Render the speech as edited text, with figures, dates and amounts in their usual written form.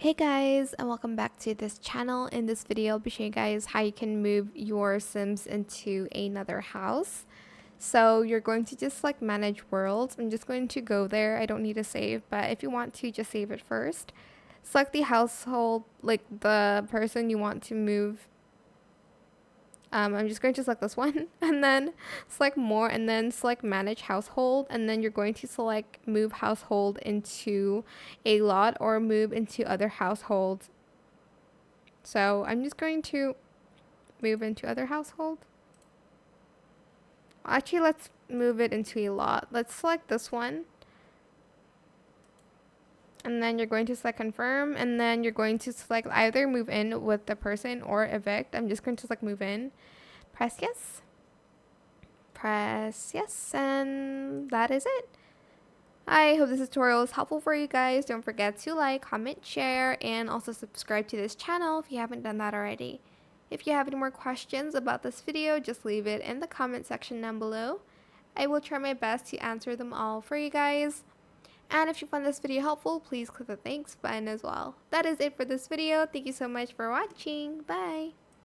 Hey guys, and welcome back to this channel. In this video, I'll be showing you guys how you can move your Sims into another house. So you're going to just like manage worlds. I'm just going to go there. I don't need to save, but if you want to, just save it first. Select the household, like the person you want to move. I'm just going to select this one and then select more and then select manage household, and then you're going to select move household into a lot or move into other households. So I'm just going to move into other household. Actually, let's move it into a lot. Let's select this one. And then you're going to select confirm, and then you're going to select either move in with the person or evict. I'm just going to select move in. Press yes. Press yes, and that is it. I hope this tutorial is helpful for you guys. Don't forget to like, comment, share, and also subscribe to this channel if you haven't done that already. If you have any more questions about this video, just leave it in the comment section down below. I will try my best to answer them all for you guys. And if you found this video helpful, please click the thanks button as well. That is it for this video. Thank you so much for watching. Bye!